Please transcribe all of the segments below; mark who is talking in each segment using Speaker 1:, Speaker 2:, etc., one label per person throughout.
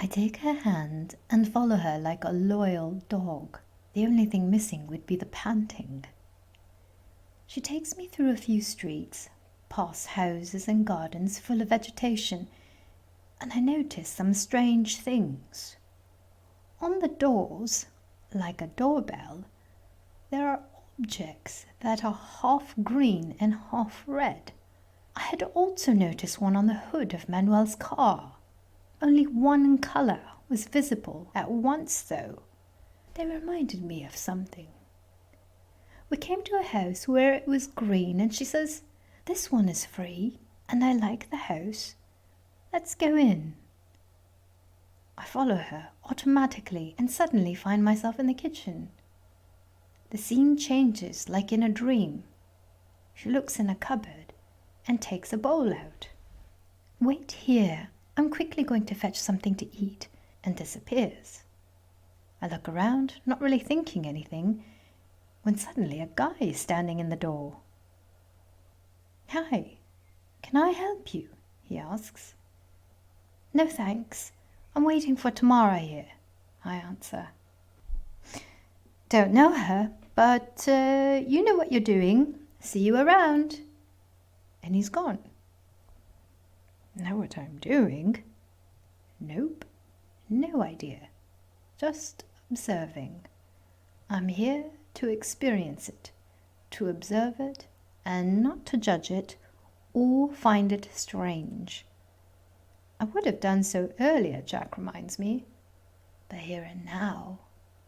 Speaker 1: I take her hand and follow her like a loyal dog. The only thing missing would be the panting. She takes me through a few streets, past houses and gardens full of vegetation, and I notice some strange things. On the doors, like a doorbell, there are objects that are half green and half red. I had also noticed one on the hood of Manuel's car. Only one colour was visible at once, though. They reminded me of something. We came to a house where it was green, and she says, "This one is free, and I like the house. Let's go in." I follow her automatically and suddenly find myself in the kitchen. The scene changes like in a dream. She looks in a cupboard and takes a bowl out. "Wait here, I'm quickly going to fetch something to eat," and disappears. I look around, not really thinking anything, when suddenly a guy is standing in the door. "Hi, can I help you?" he asks. "No thanks, I'm waiting for Tamara here," I answer. "Don't know her, but you know what you're doing. See you around." And he's gone. Know what I'm doing? Nope, no idea. Just observing. I'm here to experience it, to observe it, and not to judge it or find it strange. I would have done so earlier, Jack reminds me. But here and now,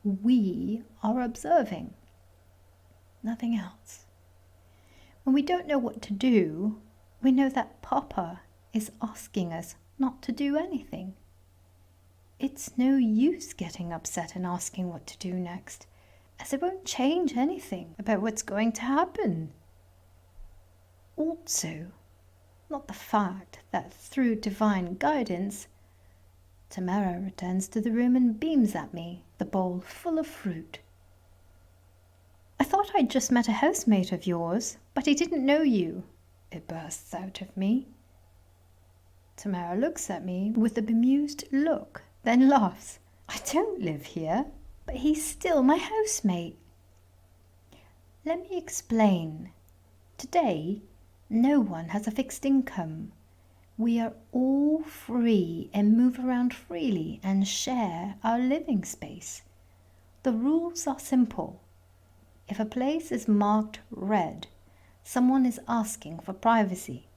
Speaker 1: we are observing. Nothing else. When we don't know what to do, we know that Papa is asking us not to do anything. It's no use getting upset and asking what to do next, as it won't change anything about what's going to happen. Also, not the fact that through divine guidance, Tamara returns to the room and beams at me, the bowl full of fruit. "I thought I'd just met a housemate of yours, but he didn't know you," it bursts out of me. Tamara looks at me with a bemused look, then laughs. "I don't live here, but he's still my housemate." Let me explain. Today, no one has a fixed income. We are all free and move around freely and share our living space. The rules are simple. If a place is marked red, someone is asking for privacy,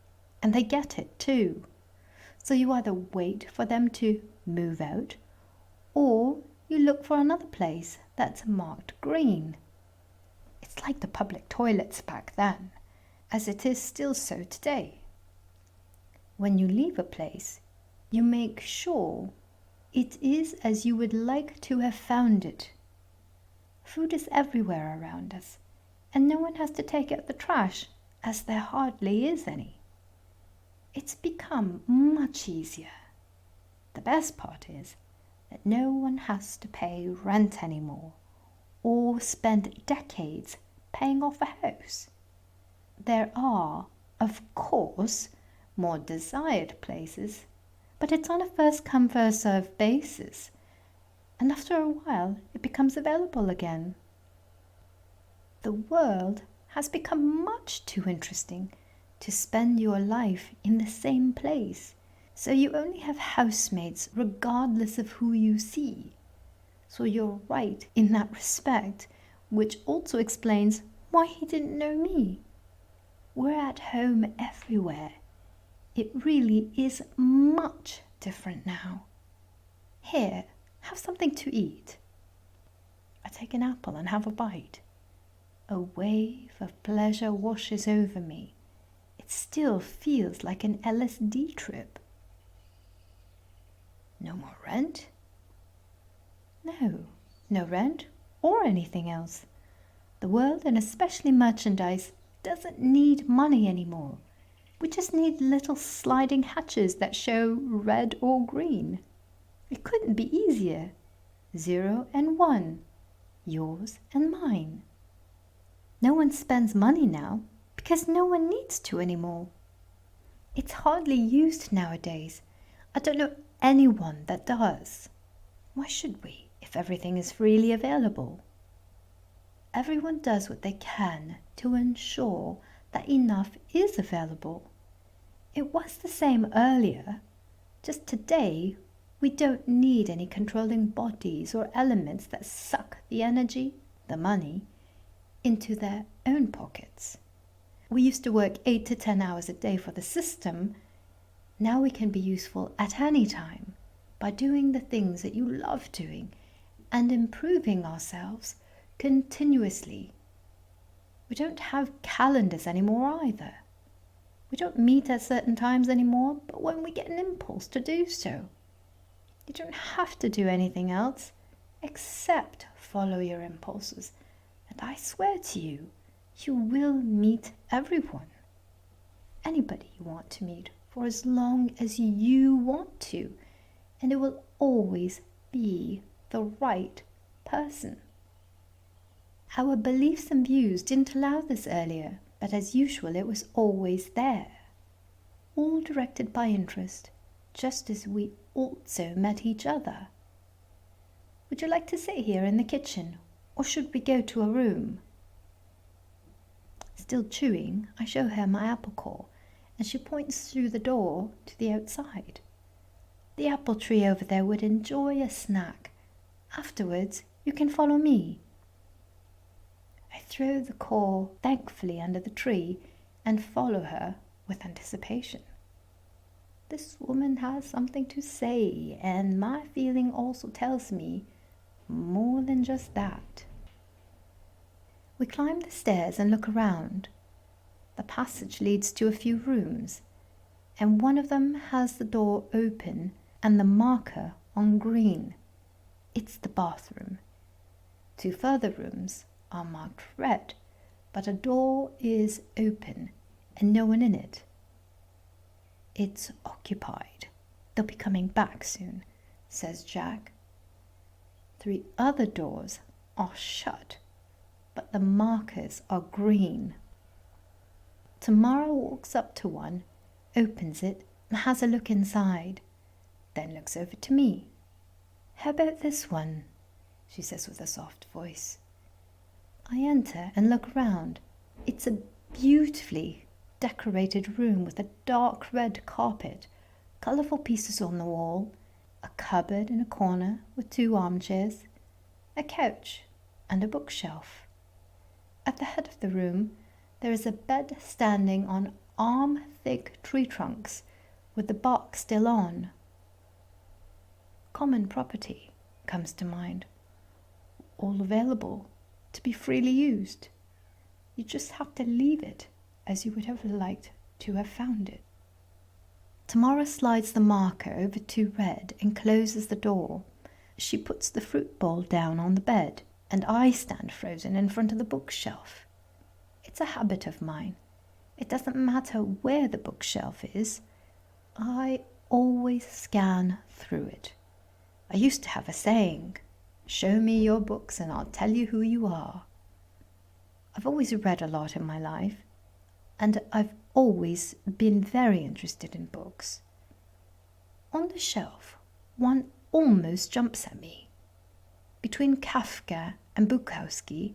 Speaker 1: and they get it too. So you either wait for them to move out, or you look for another place that's marked green. It's like the public toilets back then, as it is still so today. When you leave a place, you make sure it is as you would like to have found it. Food is everywhere around us, and no one has to take out the trash, as there hardly is any. It's become much easier. The best part is that no one has to pay rent anymore, or spend decades paying off a house. There are, of course, more desired places, but it's on a first-come, first-served basis, and after a while it becomes available again. The world has become much too interesting to spend your life in the same place, so you only have housemates regardless of who you see. So you're right in that respect, which also explains why he didn't know me. We're at home everywhere. It really is much different now. Here, have something to eat. I take an apple and have a bite. A wave of pleasure washes over me. It still feels like an LSD trip. No more rent? No rent or anything else. The world, and especially merchandise, doesn't need money anymore. We just need little sliding hatches that show red or green. It couldn't be easier. 0 and 1, yours and mine. No one spends money now because no one needs to anymore. It's hardly used nowadays. I don't know anyone that does. Why should we, if everything is freely available? Everyone does what they can to ensure that enough is available. It was the same earlier, just today we don't need any controlling bodies or elements that suck the energy, the money, into their own pockets. We used to work 8 to 10 hours a day for the system. Now we can be useful at any time by doing the things that you love doing and improving ourselves continuously. We don't have calendars anymore either. We don't meet at certain times anymore, but when we get an impulse to do so. You don't have to do anything else except follow your impulses. And I swear to you, you will meet everyone. Anybody you want to meet for as long as you want to. And it will always be the right person. Our beliefs and views didn't allow this earlier, but as usual it was always there. All directed by interest, just as we also met each other. Would you like to sit here in the kitchen, or should we go to a room? Still chewing, I show her my apple core, and she points through the door to the outside. The apple tree over there would enjoy a snack. Afterwards, you can follow me. I throw the core thankfully under the tree and follow her with anticipation. This woman has something to say, and my feeling also tells me more than just that. We climb the stairs and look around. The passage leads to a few rooms, and one of them has the door open and the marker on green. It's the bathroom. 2 further rooms are marked red, but a door is open and no one in it. It's occupied. They'll be coming back soon, says Jack. 3 other doors are shut, but the markers are green. Tamara walks up to one, opens it, and has a look inside, then looks over to me. How about this one? She says with a soft voice. I enter and look around. It's a beautifully decorated room with a dark red carpet, colourful pieces on the wall, a cupboard in a corner with 2 armchairs, a couch and a bookshelf. At the head of the room there is a bed standing on arm-thick tree trunks with the bark still on. Common property comes to mind, all available to be freely used. You just have to leave it as you would have liked to have found it. Tamara slides the marker over to red and closes the door. She puts the fruit bowl down on the bed, and I stand frozen in front of the bookshelf. It's a habit of mine. It doesn't matter where the bookshelf is. I always scan through it. I used to have a saying, show me your books and I'll tell you who you are. I've always read a lot in my life, and I've always been very interested in books. On the shelf, one almost jumps at me. Between Kafka and Bukowski,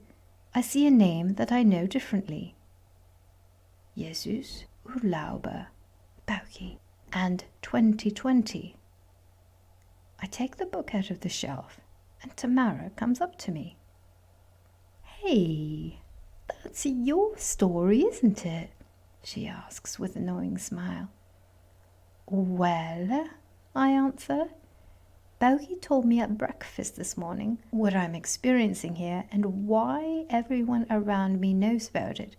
Speaker 1: I see a name that I know differently. Jesus, Urlauber, Bauchi, and 2020. I take the book out of the shelf, and Tamara comes up to me. Hey, that's your story, isn't it? She asks with a knowing smile. Well, I answer, Bauchi told me at breakfast this morning what I'm experiencing here and why everyone around me knows about it.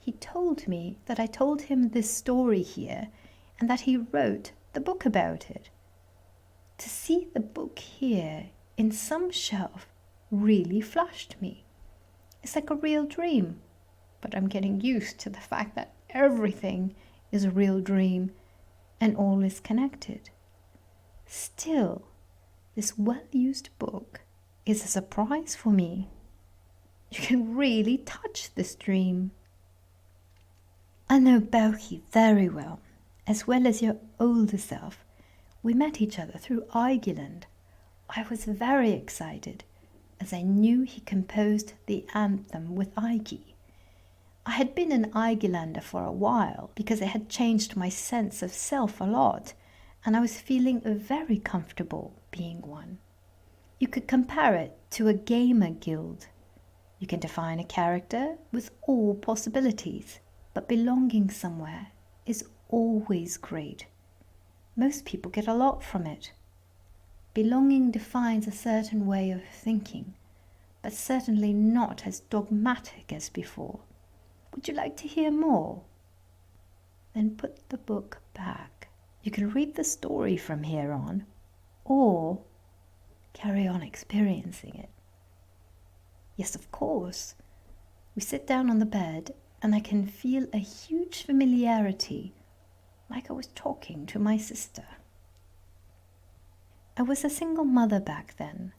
Speaker 1: He told me that I told him this story here and that he wrote the book about it. To see the book here in some shelf really flashed me. It's like a real dream, but I'm getting used to the fact that everything is a real dream and all is connected. Still, this well-used book is a surprise for me. You can really touch this dream. I know Bauchi very well as your older self. We met each other through Ireland. I was very excited, as I knew he composed the anthem with Ike. I had been an Igelander for a while because it had changed my sense of self a lot, and I was feeling very comfortable being one. You could compare it to a gamer guild. You can define a character with all possibilities, but belonging somewhere is always great. Most people get a lot from it. Belonging defines a certain way of thinking, but certainly not as dogmatic as before. Would you like to hear more? Then put the book back. You can read the story from here on, or carry on experiencing it. Yes, of course. We sit down on the bed, and I can feel a huge familiarity, like I was talking to my sister. I was a single mother back then.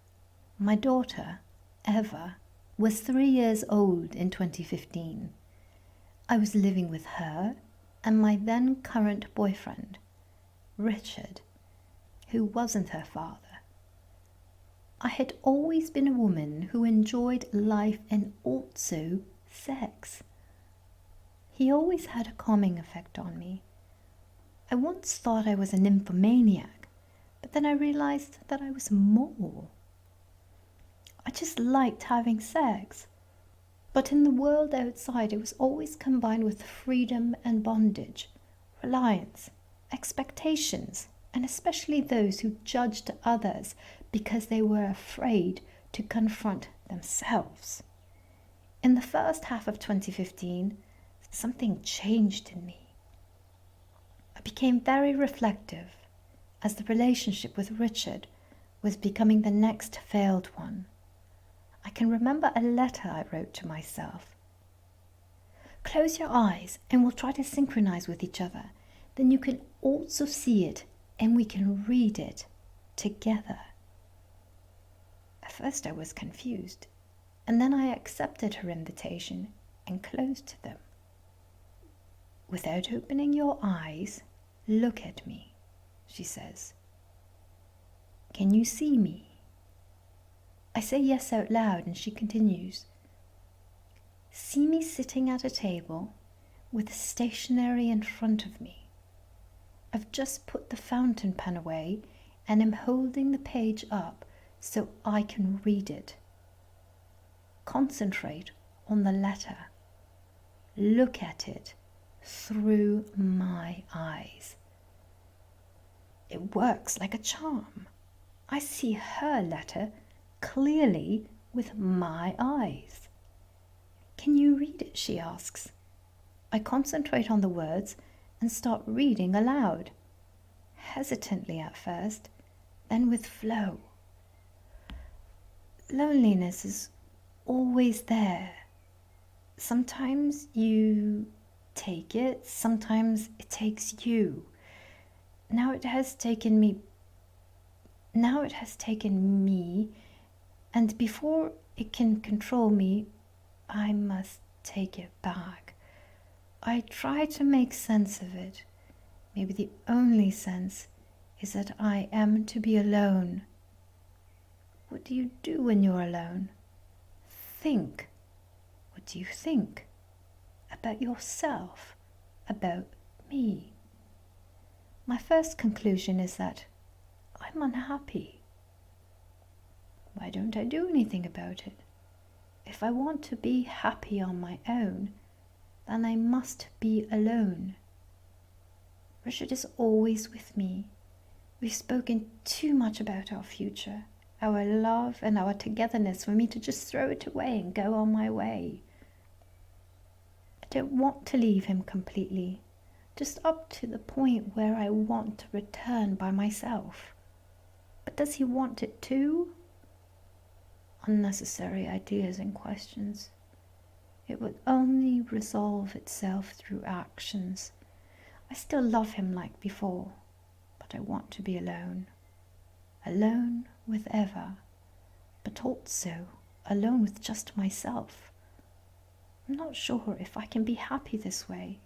Speaker 1: My daughter, Eva, was 3 years old in 2015. I was living with her and my then current boyfriend, Richard, who wasn't her father. I had always been a woman who enjoyed life and also sex. He always had a calming effect on me. I once thought I was a nymphomaniac, but then I realized that I was more. I just liked having sex. But in the world outside, it was always combined with freedom and bondage, reliance, expectations, and especially those who judged others because they were afraid to confront themselves. In the first half of 2015, something changed in me. I became very reflective as the relationship with Richard was becoming the next failed one. I can remember a letter I wrote to myself. Close your eyes and we'll try to synchronize with each other. Then you can also see it and we can read it together. At first I was confused, and then I accepted her invitation and closed them. Without opening your eyes, look at me, she says. Can you see me? I say yes out loud and she continues. See me sitting at a table with stationery in front of me. I've just put the fountain pen away and am holding the page up so I can read it. Concentrate on the letter. Look at it through my eyes. It works like a charm. I see her letter clearly with my eyes. Can you read it? She asks. I concentrate on the words and start reading aloud, hesitantly at first, then with flow. Loneliness is always there. Sometimes you take it, sometimes it takes you. Now it has taken me, and before it can control me, I must take it back. I try to make sense of it. Maybe the only sense is that I am to be alone. What do you do when you're alone? Think. What do you think? About yourself, about me. My first conclusion is that I'm unhappy. Why don't I do anything about it? If I want to be happy on my own, then I must be alone. Richard is always with me. We've spoken too much about our future, our love and our togetherness for me to just throw it away and go on my way. I don't want to leave him completely, just up to the point where I want to return by myself. But does he want it too? Unnecessary ideas and questions. It would only resolve itself through actions. I still love him like before, but I want to be alone. Alone with Eva, but also alone with just myself. I'm not sure if I can be happy this way,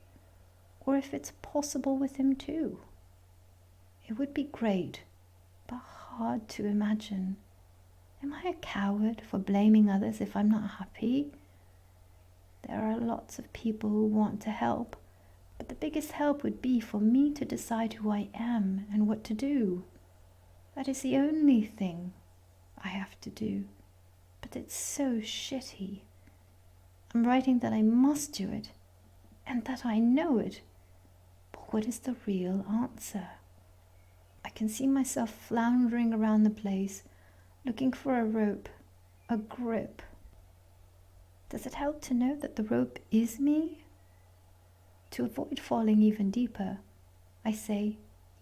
Speaker 1: or if it's possible with him too. It would be great, but hard to imagine. Am I a coward for blaming others if I'm not happy? There are lots of people who want to help, but the biggest help would be for me to decide who I am and what to do. That is the only thing I have to do, but it's so shitty. I'm writing that I must do it, and that I know it, but what is the real answer? I can see myself floundering around the place, looking for a rope, a grip. Does it help to know that the rope is me? To avoid falling even deeper, I say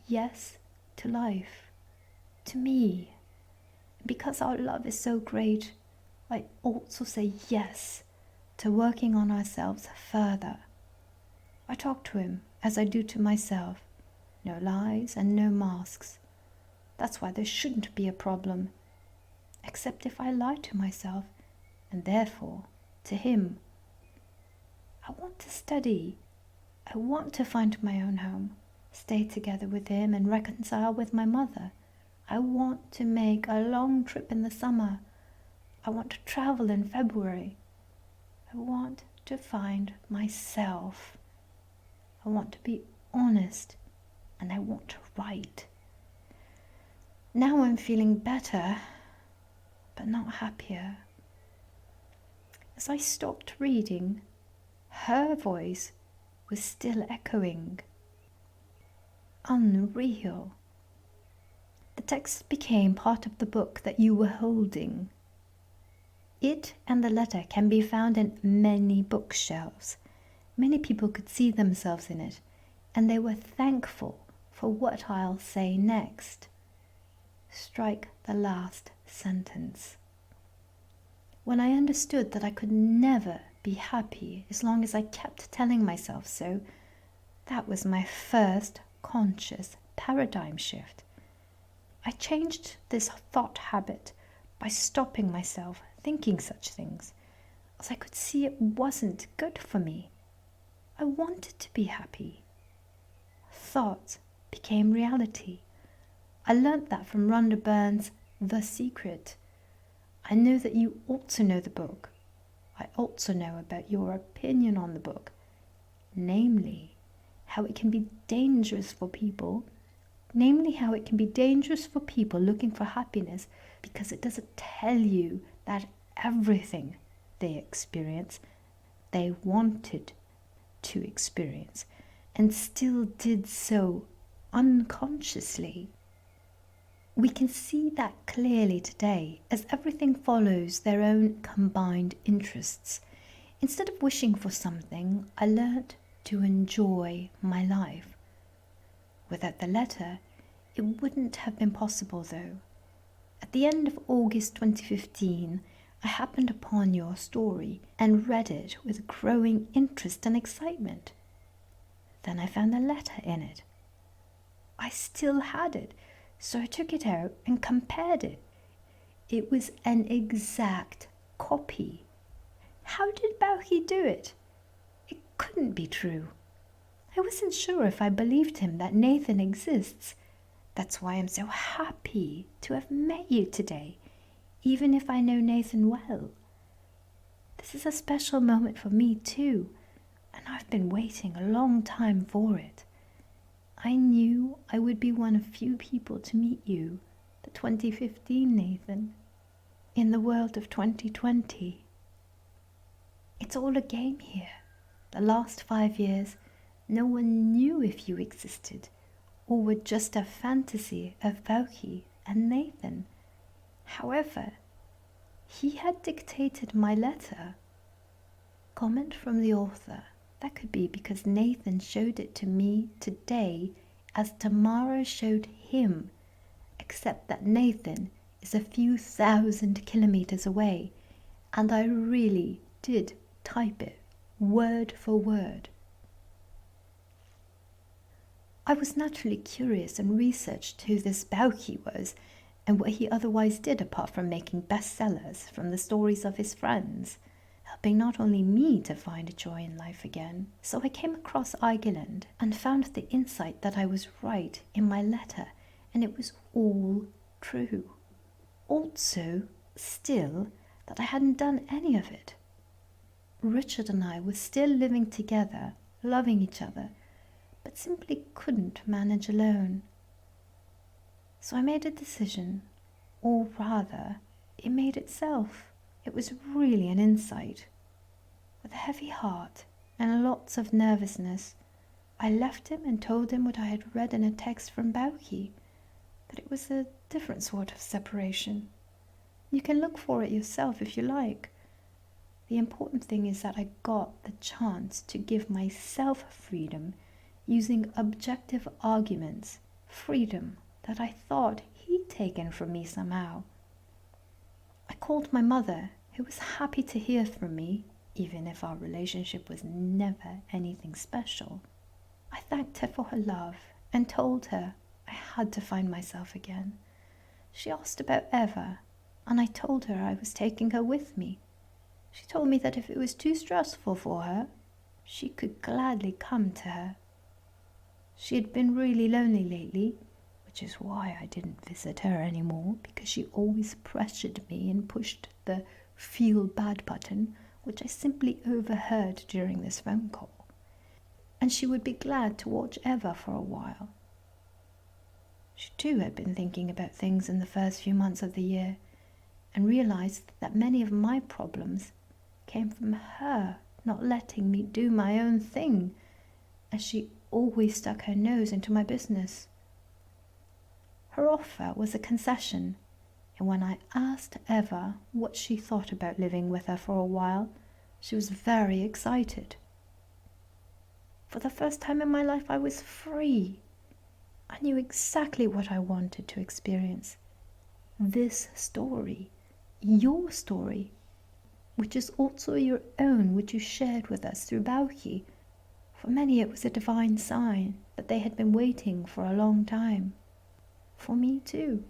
Speaker 1: yes to life, to me. Because our love is so great, I also say yes to working on ourselves further. I talk to him as I do to myself. No lies and no masks. That's why there shouldn't be a problem, except if I lie to myself, and therefore to him. I want to study. I want to find my own home, stay together with him and reconcile with my mother. I want to make a long trip in the summer. I want to travel in February. I want to find myself. I want to be honest, and I want to write. Now I'm feeling better, but not happier. As I stopped reading, her voice was still echoing. Unreal. The text became part of the book that you were holding. It and the letter can be found in many bookshelves. Many people could see themselves in it, and they were thankful for what I'll say next. Strike the last sentence. When I understood that I could never be happy as long as I kept telling myself so, that was my first conscious paradigm shift. I changed this thought habit by stopping myself thinking such things, as I could see it wasn't good for me. I wanted to be happy. Thoughts became reality. I learnt that from Rhonda Byrne's The Secret. I know that you also know the book. I also know about your opinion on the book, namely how it can be dangerous for people looking for happiness because it doesn't tell you that everything they experience they wanted to experience and still did so unconsciously. We can see that clearly today as everything follows their own combined interests. Instead of wishing for something, I learnt to enjoy my life. Without the letter, it wouldn't have been possible though. At the end of August 2015, I happened upon your story and read it with growing interest and excitement. Then I found a letter in it. I still had it, so I took it out and compared it. It was an exact copy. How did Bauchi do it? It couldn't be true. I wasn't sure if I believed him that Nathan exists. That's why I'm so happy to have met you today, even if I know Nathan well. This is a special moment for me too, and I've been waiting a long time for it. I knew I would be one of few people to meet you, the 2015 Nathan, in the world of 2020. It's all a game here. The last 5 years, no one knew if you existed, or were just a fantasy of Bauchi and Nathan. However, he had dictated my letter. Comment from the author. That could be because Nathan showed it to me today as Tamara showed him, except that Nathan is a few thousand kilometers away, and I really did type it word for word. I was naturally curious and researched who this Bauchi was and what he otherwise did apart from making bestsellers from the stories of his friends, helping not only me to find joy in life again. So I came across Ireland and found the insight that I was right in my letter and it was all true. Also, still, that I hadn't done any of it. Richard and I were still living together, loving each other, but simply couldn't manage alone. So I made a decision, or rather, it made itself. It was really an insight. With a heavy heart and lots of nervousness, I left him and told him what I had read in a text from Bauchi, that it was a different sort of separation. You can look for it yourself if you like. The important thing is that I got the chance to give myself freedom using objective arguments, freedom that I thought he'd taken from me somehow. I called my mother, who was happy to hear from me, even if our relationship was never anything special. I thanked her for her love and told her I had to find myself again. She asked about Eva, and I told her I was taking her with me. She told me that if it was too stressful for her, she could gladly come to her. She had been really lonely lately, which is why I didn't visit her anymore, because she always pressured me and pushed the feel bad button, which I simply overheard during this phone call. And she would be glad to watch Eva for a while. She too had been thinking about things in the first few months of the year, and realized that many of my problems came from her not letting me do my own thing, as she always stuck her nose into my business. Her offer was a concession, and when I asked Eva what she thought about living with her for a while, she was very excited. For the first time in my life, I was free. I knew exactly what I wanted to experience. This story, your story, which is also your own, which you shared with us through Bauchi. For many it was a divine sign that they had been waiting for a long time. For me too.